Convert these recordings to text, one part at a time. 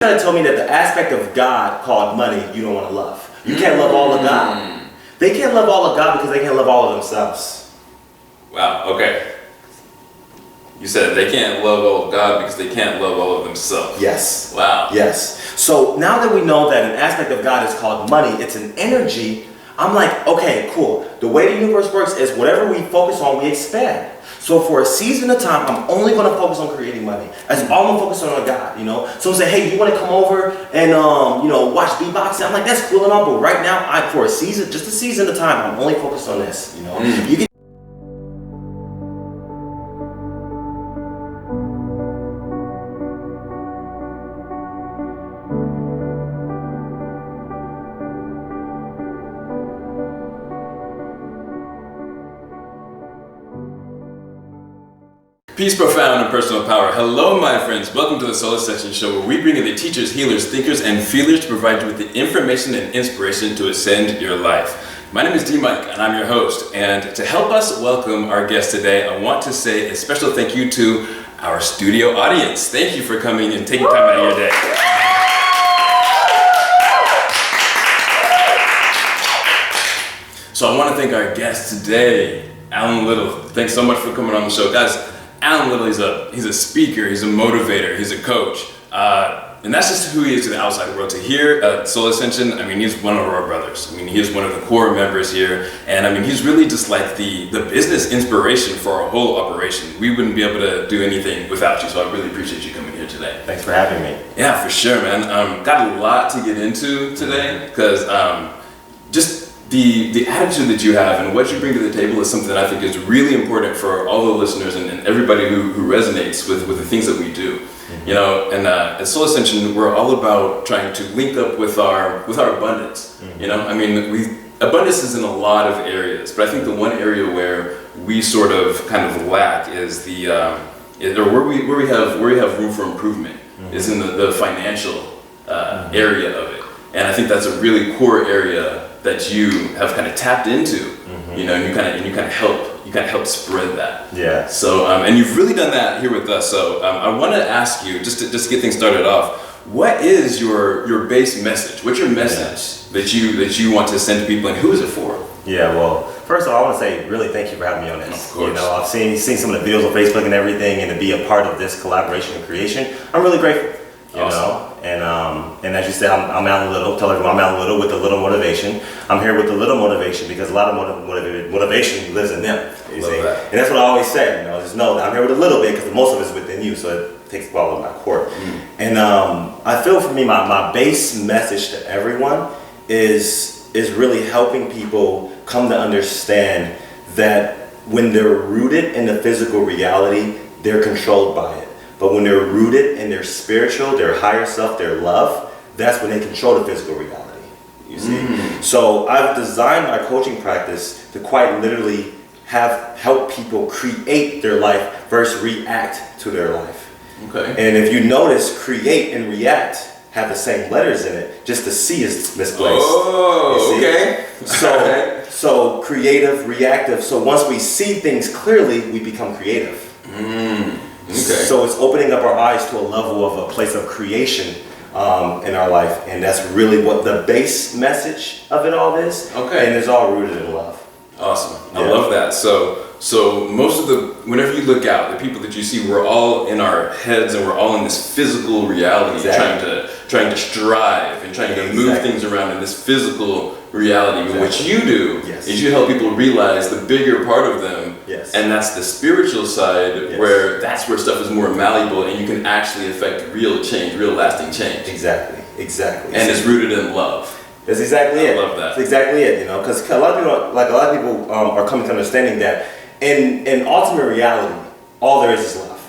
trying to tell me that the aspect of God called money you don't want to love. You can't love all of God. They can't love all of God because they can't love all of themselves. Wow, okay. You said they can't love all of God because they can't love all of themselves. Yes. Wow. Yes. So now that we know that an aspect of God is called money, it's an energy, I'm like, okay, cool. The way the universe works is whatever we focus on, we expand. So for a season of time, I'm only going to focus on creating money. That's all I'm focusing on God, you know. Someone say, hey, you want to come over and, watch beatboxing? I'm like, that's cool and all, but right now, for a season, just a season of time, I'm only focused on this, you know. You can Peace, profound, and personal power. Hello, my friends. Welcome to the Ascension show, where we bring in the teachers, healers, thinkers, and feelers to provide you with the information and inspiration to ascend your life. My name is D-Mike, and I'm your host. And to help us welcome our guest today, I want to say a special thank you to our studio audience. Thank you for coming and taking time out of your day. So I want to thank our guest today, Alan Little. Thanks so much for coming on the show. Guys, Alan Little, he's a speaker, he's a motivator, he's a coach. And that's just who he is to the outside world. To here at Soul Ascension, I mean, he's one of our brothers. I mean, he is one of the core members here. And I mean, he's really just like the business inspiration for our whole operation. We wouldn't be able to do anything without you. So I really appreciate you coming here today. Thanks for having me. Yeah, for sure, man. Got a lot to get into today because just the attitude that you have and what you bring to the table is something that I think is really important for all the listeners and everybody who resonates with the things that we do. You know, and at Soul Ascension, we're all about trying to link up with our abundance. You know, I mean, abundance is in a lot of areas, but I think the one area where we sort of kind of lack is where we have room for improvement is in the financial area of it, and I think that's a really core area that you have kind of tapped into, you know, and you kind of help spread that. Yeah. So and you've really done that here with us. So I want to ask you just to get things started off. What is your base message? What's your message that you want to send to people, and who is it for? Yeah. Well, first of all, I want to say really thank you for having me on this. Of course. You know, I've seen some of the videos on Facebook and everything, and to be a part of this collaboration and creation, I'm really grateful. You know, and as you said, I'm Alan Little. Tell everyone I'm Alan Little with a little motivation. I'm here with a little motivation because a lot of motivation lives in them. You see, and that's what I always say. You know, just know that I'm here with a little bit because most of it's within you, so it takes the ball in my court. And I feel for me, my base message to everyone is really helping people come to understand that when they're rooted in the physical reality, they're controlled by it. But when they're rooted in their spiritual, their higher self, their love, that's when they control the physical reality, you see? So I've designed my coaching practice to quite literally help people create their life versus react to their life. Okay. And if you notice, create and react have the same letters in it, just the C is misplaced. Oh, okay. So creative, reactive. So once we see things clearly, we become creative. Okay. So it's opening up our eyes to a level of a place of creation in our life, and that's really what the base message of it all is. Okay. And it's all rooted in love. Awesome. Yeah. I love that. So most of whenever you look out, the people that you see, we're all in our heads and we're all in this physical reality, trying to strive and trying to move things around in this physical reality. But what you do is you help people realize the bigger part of them, and that's the spiritual side, where that's where stuff is more malleable and you can actually affect real change, real lasting change. Exactly. And it's rooted in love. That's exactly it. I love that. That's exactly it. You know, because a lot of people are coming to understanding that in ultimate reality, all there is love.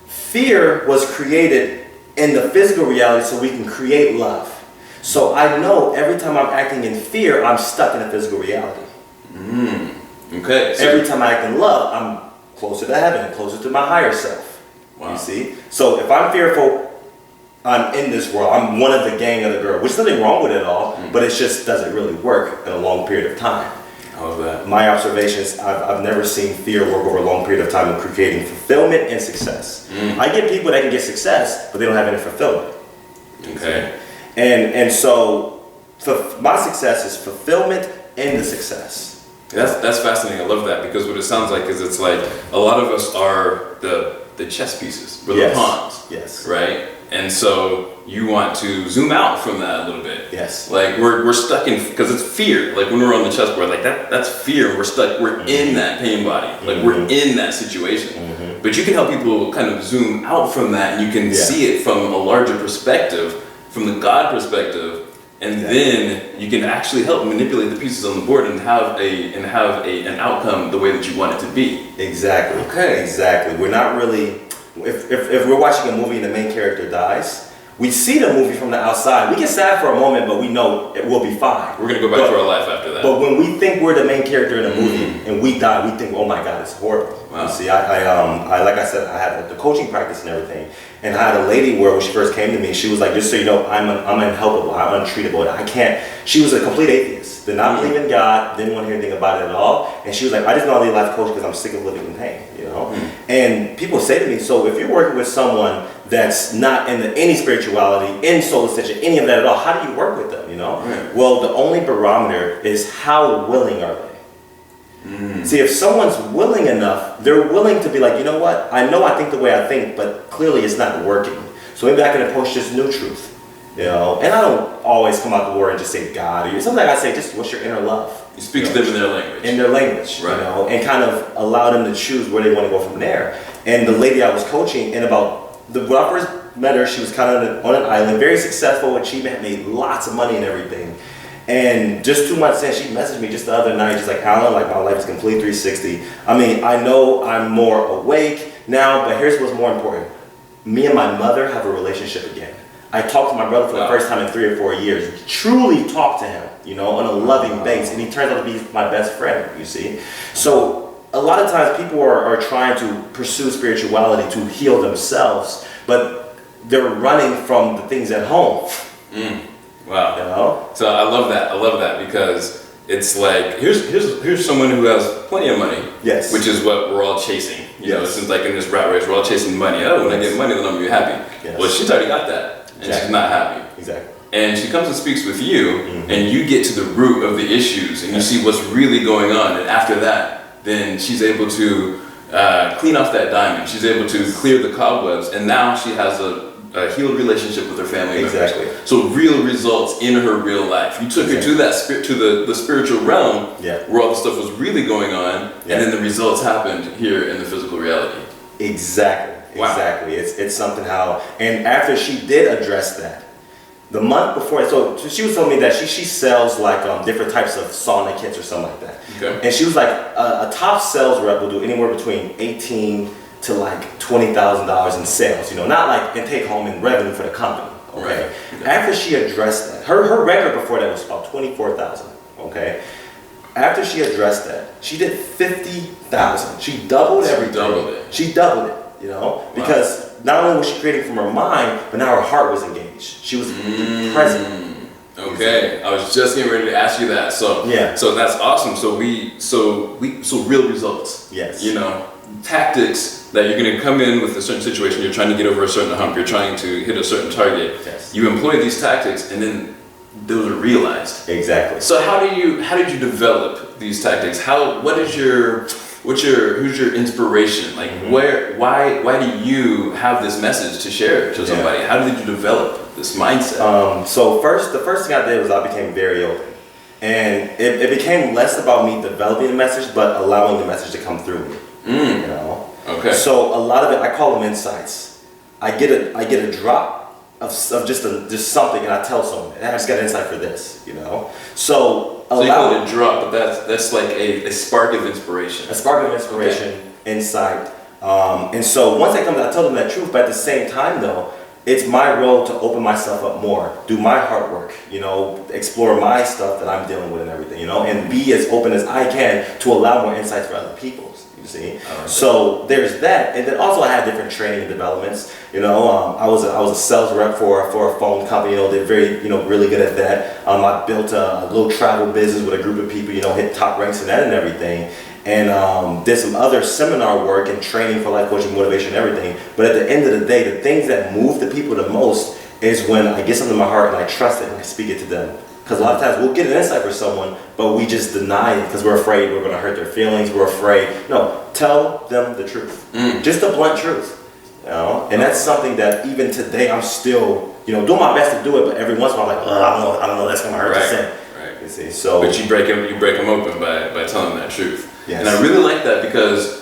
Fear was created in the physical reality so we can create love. So I know every time I'm acting in fear, I'm stuck in a physical reality. Okay. So every time I act in love, I'm closer to heaven, closer to my higher self. Wow. You see? So if I'm fearful, I'm in this world. I'm one of the gang of the girl, which is nothing wrong with it at all, but it just doesn't really work in a long period of time. How is that? My observations, I've never seen fear work over a long period of time in creating fulfillment and success. I get people that can get success, but they don't have any fulfillment. Okay. And so my success is fulfillment in the success. That's fascinating. I love that, because what it sounds like is it's like a lot of us are the chess pieces, we're the pawns. Yes. Right? And so you want to zoom out from that a little bit. Yes. Like we're stuck in, because it's fear. Like when we're on the chessboard, like that's fear. We're stuck. We're in that pain body. Like we're in that situation. But you can help people kind of zoom out from that, and you can see it from a larger perspective, from the God perspective, and then you can actually help manipulate the pieces on the board and have an outcome the way that you want it to be. Exactly. Okay. Exactly. We're not really. If we're watching a movie and the main character dies, we see the movie from the outside. We get sad for a moment, but we know it will be fine. We're gonna go back to our life after that. But when we think we're the main character in a movie and we die, we think, oh my God, it's horrible. Wow. You see, I like I said, I had the coaching practice and everything, and I had a lady where when she first came to me, she was like, just so you know, I'm unhelpable, I'm untreatable, I can't. She was a complete atheist, did not believe in God, didn't want to hear anything about it at all, and she was like, I just know I need a life coach because I'm sick of living in pain, you know. And people say to me, so if you're working with someone that's not in any spirituality, in soul ascension, any of that at all, how do you work with them, you know? Well, the only barometer is how willing are they? See, if someone's willing enough, they're willing to be like, you know what, I know I think the way I think, but clearly it's not working. So maybe I can approach this new truth, you know? And I don't always come out the word and just say God, or sometimes I say, just what's your inner love? You speak to them in their language. In their language, right. You know, and kind of allow them to choose where they want to go from there. And the lady I was coaching, when I first met her, she was kind of on an island, very successful, achievement, made lots of money and everything. And just 2 months in, she messaged me just the other night, just like, Alan, like my life is complete 360. I mean, I know I'm more awake now, but here's what's more important. Me and my mother have a relationship again. I talked to my brother for the first time in 3 or 4 years, truly talked to him, you know, on a loving base, and he turns out to be my best friend, you see. So a lot of times people are trying to pursue spirituality to heal themselves, but they're running from the things at home. Wow. You know? So I love that because it's like here's someone who has plenty of money. Yes. Which is what we're all chasing. You know, since like in this rat race, we're all chasing money. Oh, when I get money, then I'm gonna be happy. Yes. Well, she's already got that, and she's not happy. Exactly. And she comes and speaks with you, and you get to the root of the issues, and you see what's really going on. And after that, then she's able to clean off that diamond. She's able to clear the cobwebs, and now she has a healed relationship with her family members. Exactly. So real results in her real life. You took her to that the spiritual realm, where all the stuff was really going on, and then the results happened here in the physical reality. Exactly. Wow. Exactly. It's something and after she did address that, the month before, so she was telling me that she sells like different types of sauna kits or something like that. Okay. And she was like, a top sales rep will do anywhere between 18 to like $20,000 in sales, you know, not like in take home in revenue for the company. Okay. Right. After she addressed that, her record before that was about 24,000. Okay. After she addressed that, she did 50,000. She doubled everything. She doubled it, you know, because not only was she creating from her mind, but now her heart was engaged. She was present. Okay, I was just getting ready to ask you that. So so that's awesome. So real results. Yes. You know, tactics that you're going to come in with a certain situation. You're trying to get over a certain hump. You're trying to hit a certain target. Yes. You employ these tactics, and then those are realized. Exactly. So how did you develop these tactics? Who's your inspiration? Like why do you have this message to share to somebody? How did you develop this mindset? So the first thing I did was I became very open. And it became less about me developing the message, but allowing the message to come through me. You know? Okay. So a lot of it, I call them insights. I get a drop of just something, and I tell someone, and I just got an insight for this, you know? So you call it a drop, but that's like a spark of inspiration. A spark of inspiration, insight. And so once I tell them that truth, but at the same time though, it's my role to open myself up more, do my hard work, you know, explore my stuff that I'm dealing with and everything, you know, and be as open as I can to allow more insights for other people. You see, so there's that, and then also I had different training and developments. You know, I was a sales rep for a phone company. You know, they're really good at that. I built a little travel business with a group of people. You know, hit top ranks in that and everything, and did some other seminar work and training for life coaching, motivation, and everything. But at the end of the day, the things that move the people the most is when I get something in my heart and I trust it and I speak it to them. Because a lot of times we'll get an insight for someone, but we just deny it because we're afraid we're going to hurt their feelings. We're afraid. No, tell them the truth. Just the blunt truth. You know? And that's something that even today I'm still, doing my best to do it, but every once in a while I'm like, I don't know, that's going to hurt to say. Right. You see, so. But you break them open by telling that truth. Yes. And I really like that because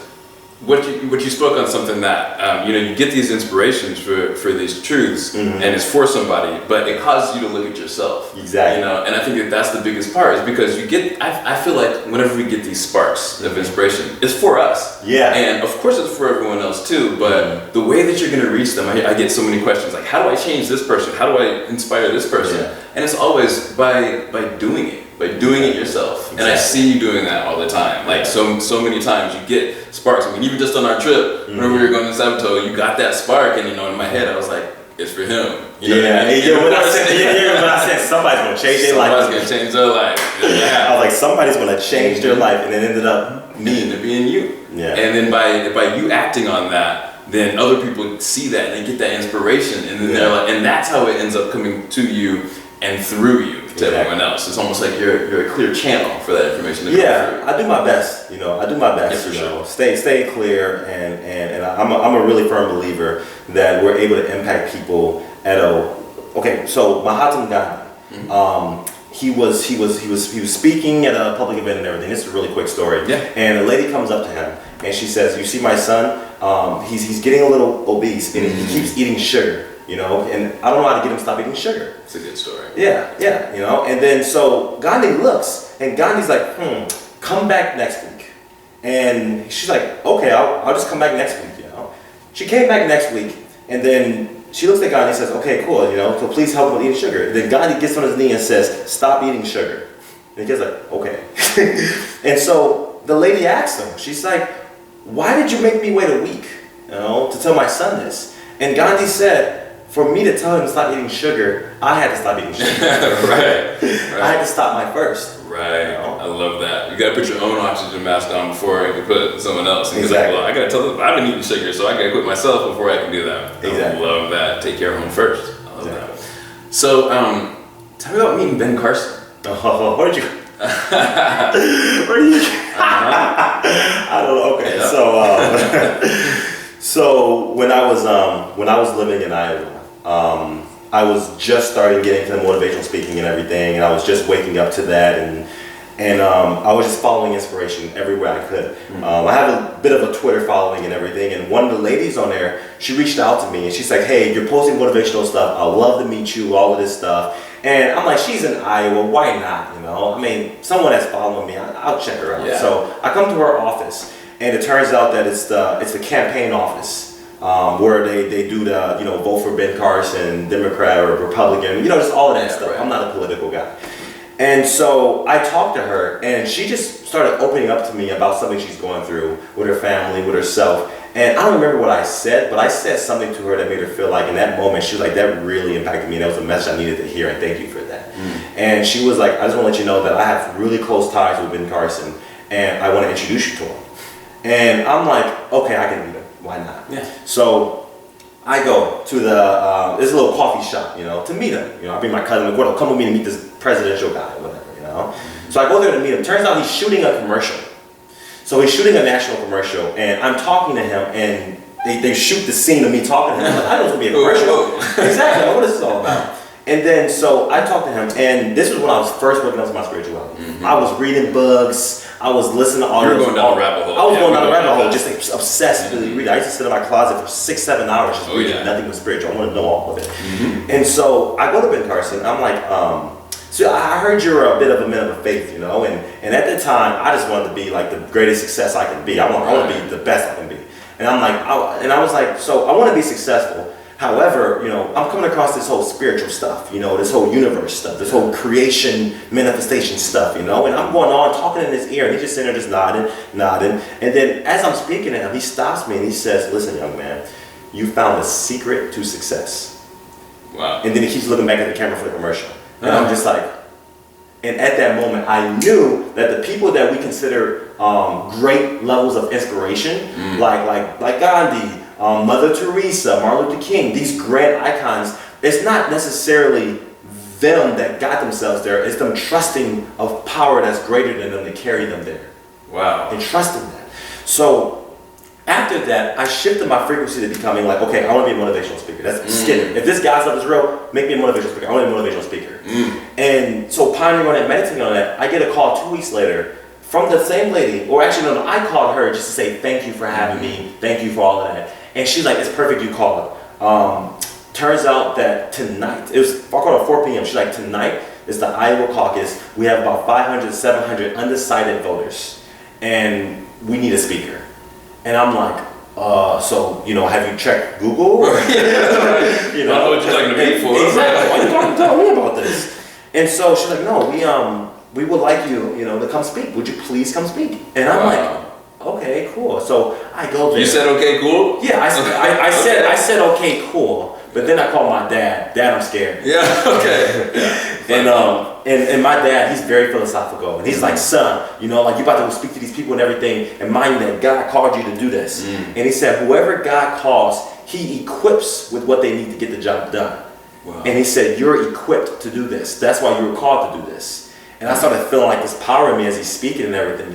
what you spoke on something that you get these inspirations for these truths, and it's for somebody, but it causes you to look at yourself. Exactly. And I think that that's the biggest part is because I feel like whenever we get these sparks of inspiration, it's for us. Yeah. And of course it's for everyone else too, but the way that you're going to reach them, I get so many questions like, how do I change this person? How do I inspire this person? Yeah. And it's always by doing it. By doing it yourself. Exactly. And I see you doing that all the time. Like so many times you get sparks. I mean, even just on our trip, whenever we were going to Sabato, you got that spark, and in my head I was like, it's for him. When I said somebody's going to change their life. Somebody's going to change their life. Yeah. I was like, somebody's going to change their life, and it ended up being you. Yeah. And then by you acting on that, then other people see that and they get that inspiration, and then they're like, and that's how it ends up coming to you and through you to everyone else. It's almost like you're a clear channel for that information to come through. I do my best. I do my best. Yeah, for sure. Stay clear, and I'm a really firm believer that we're able to impact people at a. Okay, so Mahatma Gandhi. He was speaking at a public event and everything. This is a really quick story. Yeah. And a lady comes up to him and she says, "You see my son? He's getting a little obese and he keeps eating sugar. And I don't know how to get him to stop eating sugar." It's a good story. Yeah. And then so Gandhi looks, and Gandhi's like, come back next week. And she's like, okay, I'll just come back next week, She came back next week, and then she looks at Gandhi and says, okay, cool, so please help him with eating sugar. And then Gandhi gets on his knee and says, stop eating sugar. And the kid's like, okay. And so the lady asks him, she's like, why did you make me wait a week, to tell my son this? And Gandhi said, for me to tell him to stop eating sugar, I had to stop eating sugar. Right. I had to stop my first. Right. I love that. You gotta put your own oxygen mask on before you can put someone else. And Exactly. He's like, well, I gotta tell them I've been eating sugar, so I gotta quit myself before I can do that. Exactly. I love that. Take care of them first. I love Exactly. that. So, tell me about meeting Ben Carson. Oh, where did you? Where did you? I don't know. Okay, Yeah. So when I was living in Iowa, I was just starting getting into the motivational speaking and everything, and I was just waking up to that, and I was just following inspiration everywhere I could. I have a bit of a Twitter following and everything, and one of the ladies on there, she reached out to me, and she's like, hey, you're posting motivational stuff, I'd love to meet you, all of this stuff. And I'm like, she's in Iowa, why not, I mean, someone that's following me, I'll check her out. Yeah. So I come to her office, and it turns out that it's the campaign office where they do the vote for Ben Carson, Democrat or Republican, just all of that stuff. Right. I'm not a political guy, and so I talked to her, and she just started opening up to me about something she's going through with her family, with herself. And I don't remember what I said, but I said something to her that made her feel like in that moment she was like, that really impacted me, and that was a message I needed to hear, and thank you for that. And she was like, I just want to let you know that I have really close ties with Ben Carson, and I want to introduce you to him. And I'm like, okay, I can meet him. Why not? Yeah. So I go to there's a little coffee shop, to meet him. I bring my cousin, Gordo, come with me to meet this presidential guy, whatever, So I go there to meet him. Turns out he's shooting a commercial. So he's shooting a national commercial, and I'm talking to him, and they shoot the scene of me talking to him. I'm like, I know it's gonna be a commercial. Exactly. What is this all about? And then so I talked to him, and this was when I was first working up to my spirituality. I was reading books. I was listening to audios. You were going down the rabbit hole. I was going down the rabbit hole, just obsessed with reading. I used to sit in my closet for 6-7 hours just reading nothing but spiritual. I want to know all of it. And so I go to Ben Carson. I'm like, so I heard you're a bit of a man of faith, and at the time I just wanted to be like the greatest success I can be. I want to be the best I can be. And I'm like, I was like, so I want to be successful. However, I'm coming across this whole spiritual stuff, this whole universe stuff, this whole creation, manifestation stuff, and I'm going on talking in his ear, and he's just sitting there just nodding. And then as I'm speaking to him, he stops me and he says, listen, young man, you found a secret to success. Wow. And then he keeps looking back at the camera for the commercial. And I'm just like, and at that moment, I knew that the people that we consider great levels of inspiration, like Gandhi, Mother Teresa, Martin Luther King, these grand icons, it's not necessarily them that got themselves there. It's them trusting of power that's greater than them to carry them there. Wow. And trusting that. So after that, I shifted my frequency to becoming like, okay, I want to be a motivational speaker. That's skinny. If this guy's stuff is real, make me a motivational speaker. I want to be a motivational speaker. And so pondering on that, meditating on that, I get a call 2 weeks later from the same lady, or actually no, I called her just to say thank you for having me, thank you for all of that. And she's like, it's perfect you called. Turns out that tonight, I called at 4 p.m. She's like, tonight is the Iowa caucus. We have about 500, 700 undecided voters, and we need a speaker. And I'm like, so, have you checked Google? I know what you're talking to me for. Exactly. Why are you talking to me about this? And so she's like, no, we would like you, to come speak. Would you please come speak? And I'm like, okay, cool. So I go there. You said okay, cool? Yeah, I said okay, cool. But then I called my dad. Dad, I'm scared. Yeah. Okay. Yeah. And my dad, he's very philosophical, and he's like, son, you about to go speak to these people and everything, and mind you that God called you to do this. And he said, whoever God calls, he equips with what they need to get the job done. Wow. And he said, you're equipped to do this. That's why you were called to do this. And I started feeling like this power in me as he's speaking and everything,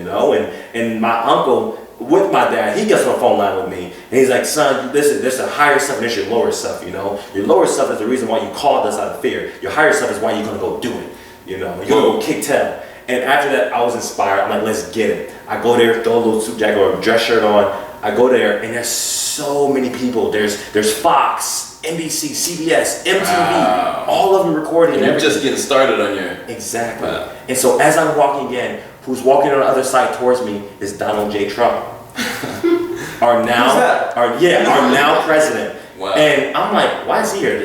And my uncle, with my dad, he gets on the phone line with me, and he's like, son, listen, there's a higher stuff and there's your lower stuff, Your lower stuff is the reason why you called us out of fear. Your higher stuff is why you're going to go do it, You're going to go kick tail. And after that, I was inspired. I'm like, let's get it. I go there, throw a little suit jacket or a dress shirt on. I go there, and there's so many people. There's Fox, NBC, CBS, MTV, all of them recording. And you're just getting started on your... Exactly. Wow. And so as I'm walking in, who's walking on the other side towards me is Donald J. Trump. our now president. Wow. And I'm like, why is he here?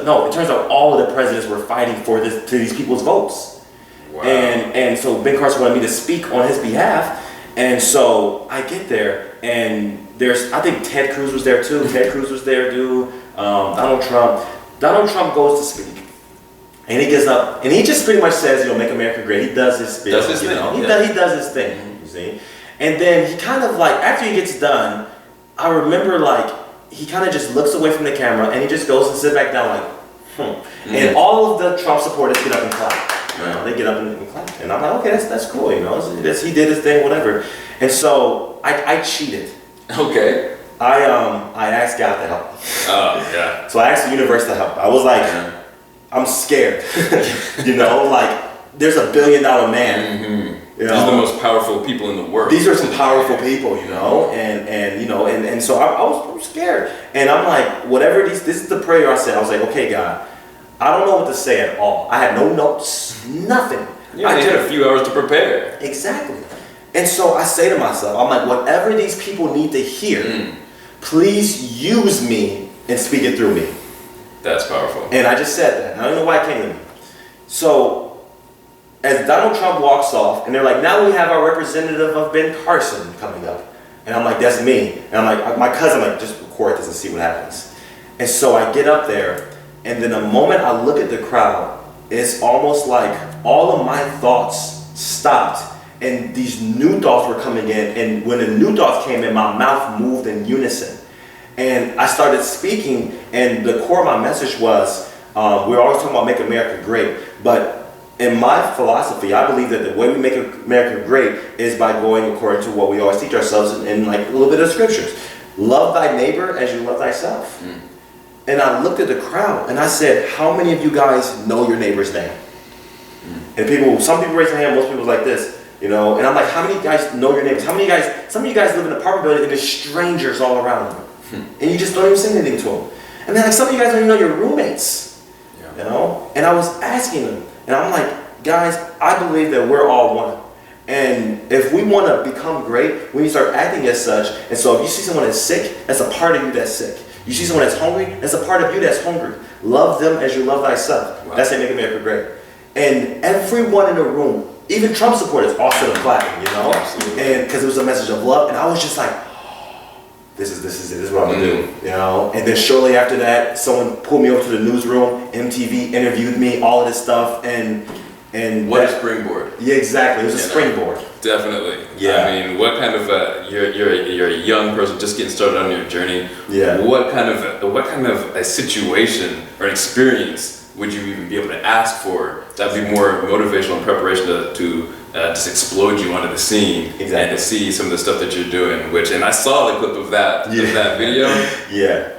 No, it turns out all of the presidents were fighting for these people's votes. Wow. And so Ben Carson wanted me to speak on his behalf. And so I get there, and I think Ted Cruz was there too. Ted Cruz was there too. Donald Trump. Donald Trump goes to speak. And he gets up, and he just pretty much says, make America great. He does his spiel. He does his thing, you see. And then he kind of after he gets done, I remember he kind of just looks away from the camera, and he just goes and sits back down And all of the Trump supporters get up and clap. They get up and clap. And I'm like, okay, that's cool, he did his thing, whatever. And so I cheated. Okay. I asked God to help me. Oh, yeah. So I asked the universe to help. I was like, I'm scared. There's $1 billion man. These are the most powerful people in the world. These are some powerful people, and so I was scared. And I'm like, whatever this is the prayer I said. I was like, okay, God, I don't know what to say at all. I had no notes, nothing. I had a few hours to prepare. Exactly. And so I say to myself, I'm like, whatever these people need to hear, please use me and speak it through me. That's powerful. And I just said that. I don't know why it came to me. So as Donald Trump walks off, and they're like, now we have our representative of Ben Carson coming up. And I'm like, that's me. And I'm like, my cousin, just record this and see what happens. And so I get up there, and then the moment I look at the crowd, it's almost like all of my thoughts stopped, and these new thoughts were coming in. And when the new thoughts came in, my mouth moved in unison. And I started speaking, and the core of my message was, we're always talking about make America great, but in my philosophy, I believe that the way we make America great is by going according to what we always teach ourselves in a little bit of scriptures. Love thy neighbor as you love thyself. And I looked at the crowd, and I said, how many of you guys know your neighbor's name? And some people raise their hand, most people like this. And I'm like, how many of you guys know your neighbors? Some of you guys live in an apartment building, and there's strangers all around you. And you just don't even say anything to them. And then some of you guys don't even know your roommates. And I was asking them, and I'm like, guys, I believe that we're all one. And if we want to become great, we need to start acting as such. And so if you see someone that's sick, that's a part of you that's sick. You see someone that's hungry, that's a part of you that's hungry. Love them as you love thyself. Wow. That's how you make America great. And everyone in the room, even Trump supporters, all started clapping, Absolutely. And because it was a message of love. And I was just like, this is it. This is what I'm gonna do, And then shortly after that, someone pulled me over to the newsroom. MTV interviewed me, all of this stuff, and And what a springboard. Yeah, exactly. It was a springboard. Definitely. Yeah. I mean, what kind of you're a young person just getting started on your journey. Yeah. What kind of a situation or an experience would you even be able to ask for that'd be more motivational and preparation to just explode you onto the scene and to see some of the stuff that you're doing? And I saw the clip of that video. Yeah.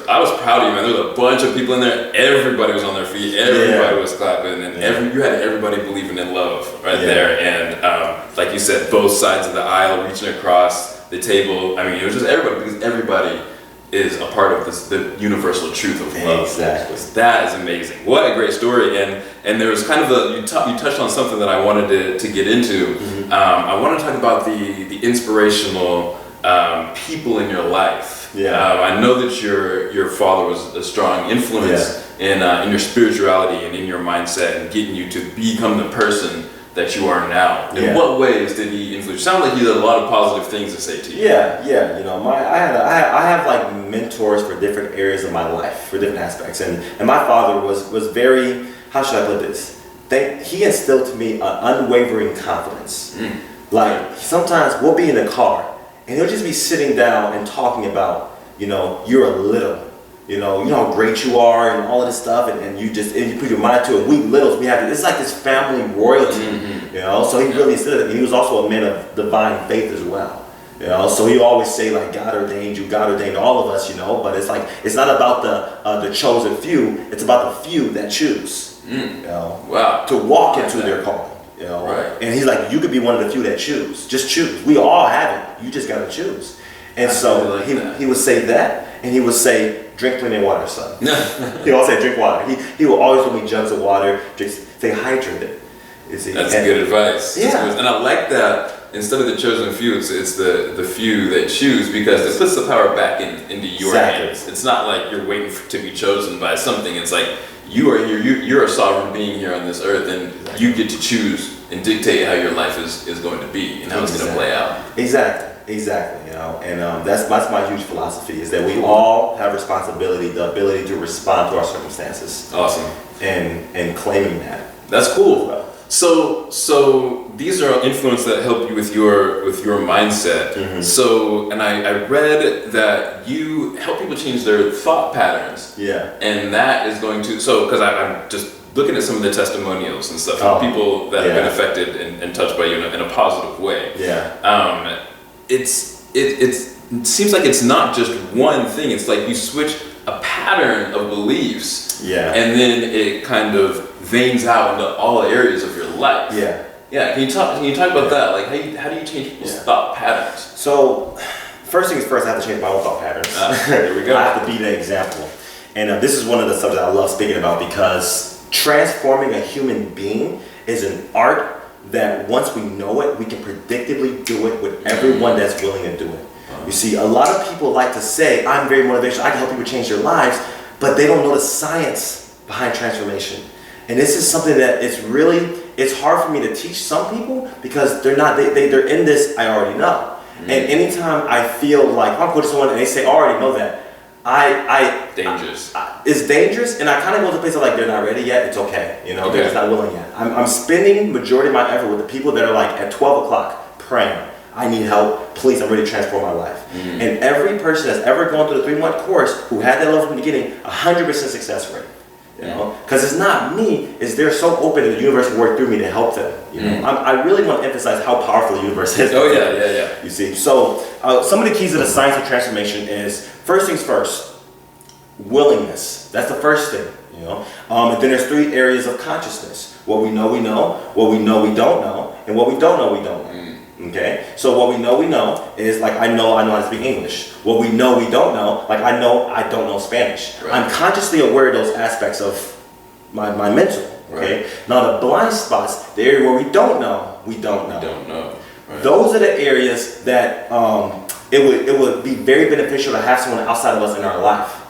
I was proud of you, man. There was a bunch of people in there. Everybody was on their feet. Everybody was clapping, and you had everybody believing in love there. And like you said, both sides of the aisle reaching across the table. I mean, it was just everybody, because everybody is a part of the universal truth of love. Exactly. That is amazing. What a great story. And there was kind of you touched on something that I wanted to get into. Mm-hmm. I want to talk about the inspirational people in your life. Yeah. I know that your father was a strong influence in your spirituality and in your mindset and getting you to become the person that you are now. In what ways did he influence? You sound like he had a lot of positive things to say to you. Yeah. You know, I have like mentors for different areas of my life, for different aspects, and my father was very, how should I put this? He instilled to me an unwavering confidence. Like sometimes we'll be in a car and he'll just be sitting down and talking about, you know, you're a little. You know how great you are and all of this stuff, and you put your mind to it. We littles, we have it's like this family royalty, you know. So he really said it. He was also a man of divine faith as well, you know. So he always say like God ordained you, God ordained all of us, you know. But it's like it's not about the chosen few. It's about the few that choose, you know, to walk into their calling, you know. Right. And he's like, you could be one of the few that choose. Just choose. We all have it. You just got to choose. And so he would say that, and he would say, drink plenty of water, son. He always say, drink water. He will always give me jugs of water, stay hydrated. That's good advice. Yeah. And I like that. Instead of the chosen few, it's the few that choose, because it puts the power back into your hands. It's not like you're waiting to be chosen by something. It's like you are here. You're a sovereign being here on this earth, and you get to choose and dictate how your life is going to be and how it's going to play out. Exactly, you know, and that's my huge philosophy, is that we all have responsibility, the ability to respond to our circumstances. Awesome. And claiming that. That's cool. So these are influences that help you with your mindset. Mm-hmm. So, and I read that you help people change their thought patterns. Yeah. And that is going to, because I'm just looking at some of the testimonials and stuff, of people that have been affected and touched by you in a positive way. Yeah. It seems like it's not just one thing. It's like you switch a pattern of beliefs, and then it kind of veins out into all areas of your life. Yeah. Can you talk about that? Like how do you change people's thought patterns? So, first things first, I have to change my own thought patterns. There we go. I have to be the example, and this is one of the subjects I love speaking about, because transforming a human being is an art that once we know it, we can predictably do it with everyone that's willing to do it. You see, a lot of people like to say, I'm very motivational, I can help people change their lives, but they don't know the science behind transformation. And this is something that it's hard for me to teach some people, because they're in this, I already know. And anytime I feel like, I'm coaching someone and they say, I already know that, dangerous. It's dangerous, and I kind of go to the place of like, they're not ready yet, it's okay, you know, they're just not willing yet. I'm spending majority of my effort with the people that are like at 12 o'clock praying, I need help, please, I'm ready to transform my life. And every person that's ever gone through the 3-month course who had that level from the beginning, 100% success rate. You know, because it's not me, it's they're so open to the universe to work through me to help them. You know, I really want to emphasize how powerful the universe is. Oh yeah. You see, so some of the keys of the science of transformation is, first things first, willingness. That's the first thing. You know, and then there's 3 areas of consciousness: what we know, what we know we don't know, and what we don't know we don't know. Okay, so what we know is like I know how to speak English. What we know we don't know, like I don't know Spanish. Right. I'm consciously aware of those aspects of my mental. Okay, right. Now the blind spots, the area where we don't know. Right. Those are the areas that it would be very beneficial to have someone outside of us in our life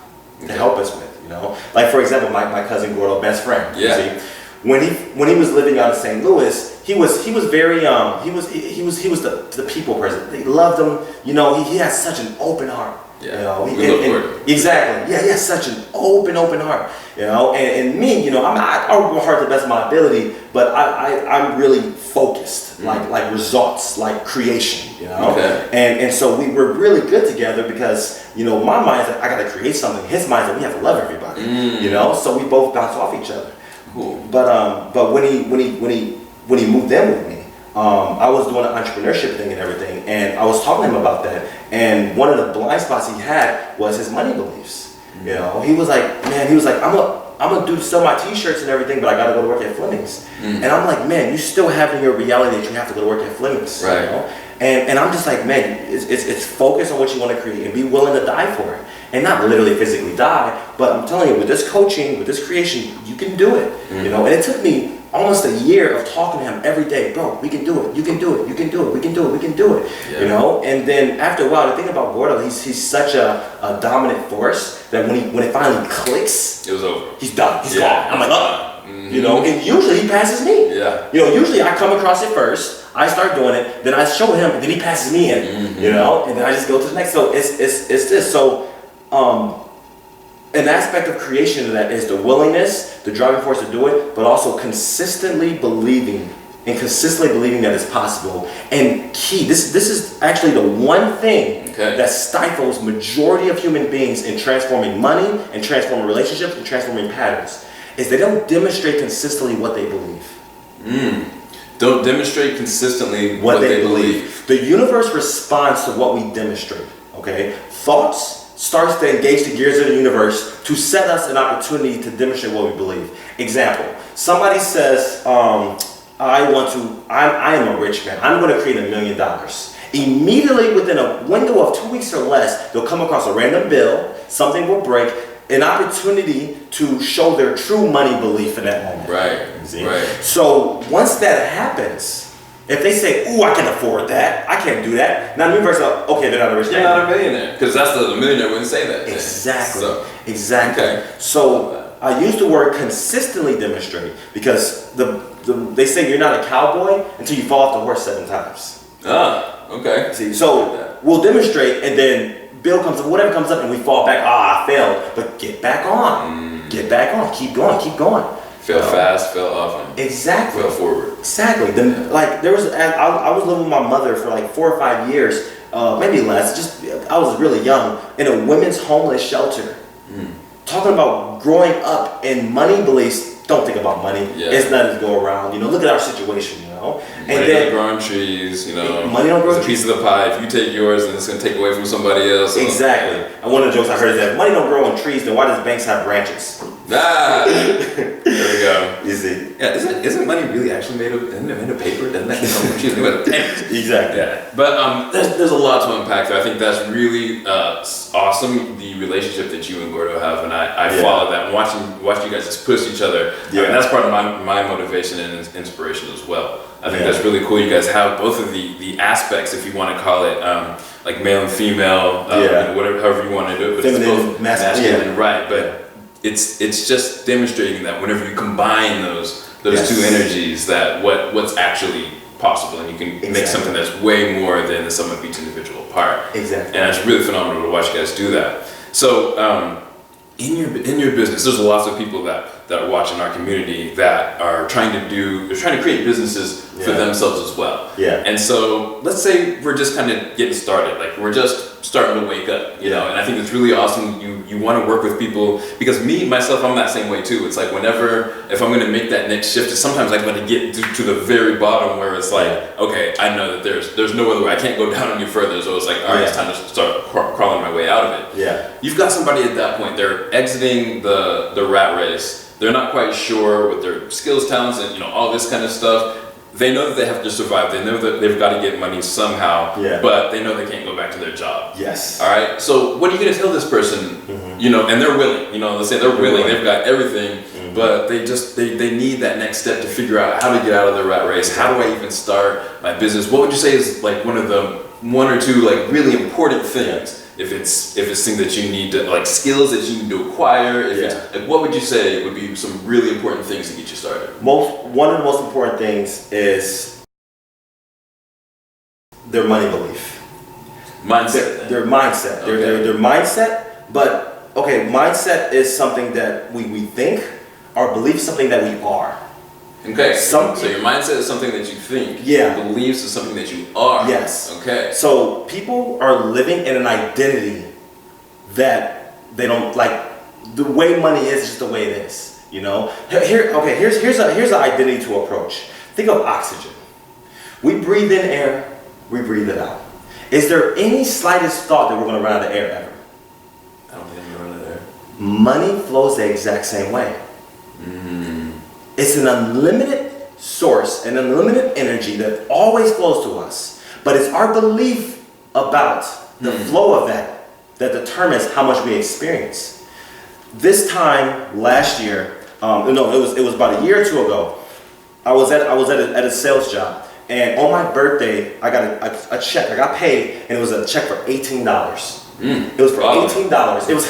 to help us with. You know, like for example, my cousin Gordo, best friend. Yeah. You see, when he was living out in St. Louis. He was very he was the people person. They loved him. You know, he has such an open heart. Yeah. You know, We look forward. Exactly. Yeah, he has such an open heart. You know, and me, you know, I work hard to the best of my ability, but I'm really focused, like results, like creation, you know. Okay. And so we were really good together because, you know, my mind's like I gotta create something. His mind's like we have to love everybody. You know, so we both bounce off each other. Cool. But when he moved in with me, I was doing an entrepreneurship thing and everything, and I was talking to him about that. And one of the blind spots he had was his money beliefs. You know, he was like, I'm gonna sell my T-shirts and everything, but I gotta go to work at Fleming's. And I'm like, man, you still have in your reality that you have to go to work at Fleming's. Right. You know? And I'm just like, man, it's focus on what you want to create and be willing to die for it. And not literally physically die, but I'm telling you, with this coaching, with this creation, you can do it. You know, and it took me almost a year of talking to him every day, bro, we can do it, you can do it, you can do it, we can do it, we can do it. Yeah. You know, and then after a while, the thing about Gordo, he's such a dominant force that when it finally clicks, it was over. He's done. He's gone. I'm like, oh, you know, and usually he passes me. Yeah. You know, usually I come across it first, I start doing it, then I show him, and then he passes me in. You know, and then I just go to the next. So it's this. So an aspect of creation of that is the willingness, the driving force to do it, but also consistently believing that it's possible. And key, this is actually the one thing that stifles majority of human beings in transforming money and transforming relationships and transforming patterns, is they don't demonstrate consistently what they believe. Don't demonstrate consistently what they believe. The universe responds to what we demonstrate, okay? Thoughts starts to engage the gears of the universe to set us an opportunity to demonstrate what we believe. Example, somebody says, I am a rich man. I'm going to create $1 million. Immediately within a window of 2 weeks or less, they'll come across a random bill, something will break, an opportunity to show their true money belief in that moment. Right. See? Right. So once that happens, if they say, "Ooh, I can afford that. I can't do that," now the universe, okay, they're not a rich man. They're not a millionaire, because that's the millionaire wouldn't say that. Exactly. Exactly. Okay. So I use the word consistently demonstrate because they say you're not a cowboy until you fall off the horse 7 times. Okay. See, so we'll demonstrate, and then bill comes up, whatever comes up, and we fall back. I failed, but get back on. Get back on. Keep going. Keep going. Fail fast, fail often. Exactly. Fail forward. Exactly. I was living with my mother for like 4 or 5 years, maybe less. I was really young in a women's homeless shelter. Talking about growing up in money beliefs. Don't think about money. Yeah. It's nothing to go around. You know, look at our situation. You know, money don't grow on trees. You know, money don't grow on trees. It's a piece of the pie. If you take yours, then it's going to take away from somebody else. Exactly. And one of the jokes I heard is that money don't grow on trees. Then why does banks have branches? There we go. You see? Yeah, isn't money really actually made of paper? Doesn't that come from trees? Exactly. Yeah. But there's a lot to unpack there. I think that's really awesome, the relationship that you and Gordo have, and I follow that. And watching you guys just push each other. Yeah. I mean, that's part of my motivation and inspiration as well. I think that's really cool. You guys have both of the aspects, if you want to call it, like male and female, whatever, however you want to do it. But feminine, it's both masculine, right? But it's just demonstrating that whenever you combine those two energies, that what's actually possible, and you can make something that's way more than the sum of each individual part. Exactly. And it's really phenomenal to watch you guys do that. So in your business, there's lots of people that watch in our community that are trying to create businesses for themselves as well. Yeah. And so let's say we're just kind of getting started, like we're just starting to wake up, you know, and I think it's really awesome you want to work with people, because myself, I'm that same way too. It's like if I'm going to make that next shift, sometimes I want to get to the very bottom where it's like, okay, I know that there's no other way. I can't go down any further. So it's like, all right, it's time to start crawling my way out of it. Yeah. You've got somebody at that point, they're exiting the rat race. They're not quite sure with their skills, talents, and all this kind of stuff. They know that they have to survive. They know that they've got to get money somehow, but they know they can't go back to their job. Yes. All right. So what are you going to tell this person? And they're willing. Let's say they're willing. They've got everything, but they need that next step to figure out how to get out of the rat race. How do I even start my business? What would you say is like one or two like really important things? If it's things that you need to, like skills that you need to acquire, it's like, what would you say would be some really important things to get you started? One of the most important things is their money belief. Mindset. Their mindset. Okay. Their mindset. But okay, mindset is something that we think. Our belief is something that we are. Okay. So your mindset is something that you think. Yeah. Your beliefs is something that you are. Yes. Okay. So people are living in an identity that they don't like. The way money is just the way it is. You know. Here's an identity to approach. Think of oxygen. We breathe in air. We breathe it out. Is there any slightest thought that we're going to run out of air ever? I don't think I'm going to run out of air. Money flows the exact same way. It's an unlimited source, an unlimited energy that always flows to us. But it's our belief about the flow of that determines how much we experience. This time last year, it was about a year or two ago. I was at a sales job, and on my birthday, I got a check. I got paid, and it was a check for $18. It was for $18. It was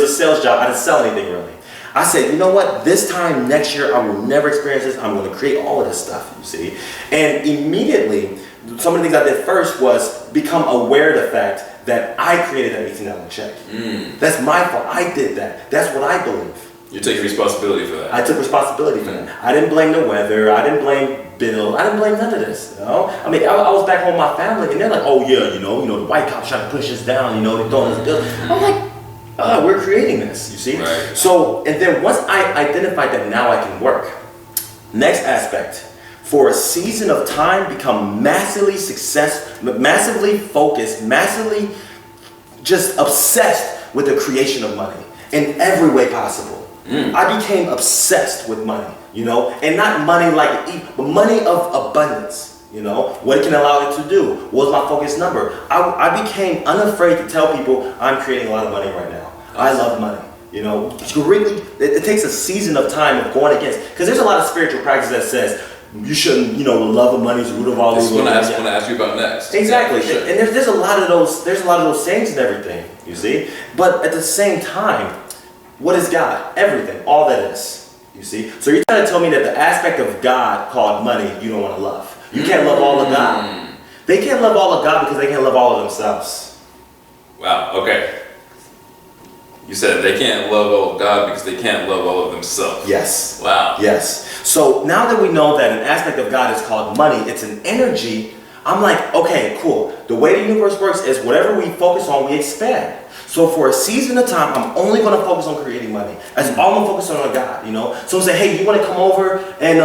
a sales job. I didn't sell anything really. I said, you know what? This time next year, I will never experience this. I'm going to create all of this stuff, you see. And immediately, some of the things I did first was become aware of the fact that I created that $18 check. That's my fault. I did that. That's what I believe. You're taking responsibility for that. I took responsibility for that. I didn't blame the weather. I didn't blame Bill. I didn't blame none of this. You know? I mean, I was back home with my family, and they're like, oh yeah, the white cops trying to push us down. They're throwing us bills. I'm like, we're creating this, you see? Right. So, and then once I identified that now I can work, next aspect, for a season of time, become massively focused, massively just obsessed with the creation of money in every way possible. I became obsessed with money, and not money but money of abundance. What it can allow it to do. What was my focus number? I became unafraid to tell people I'm creating a lot of money right now. I love money. It takes a season of time of going against, because there's a lot of spiritual practice that says you shouldn't, love of money is the root of all evil. This is what I want to ask you about next. Exactly. Yeah, sure. And there's a lot of those sayings and everything, you see. But at the same time, what is God? Everything, all that is, you see. So you're trying to tell me that the aspect of God called money you don't want to love. You can't love all of God. They can't love all of God because they can't love all of themselves. Wow, okay. You said they can't love all of God because they can't love all of themselves. Yes. Wow. Yes. So now that we know that an aspect of God is called money, it's an energy, I'm like, okay, cool. The way the universe works is whatever we focus on, we expand. So for a season of time, I'm only going to focus on creating money. That's all I'm focusing on God, Someone say, hey, you want to come over and,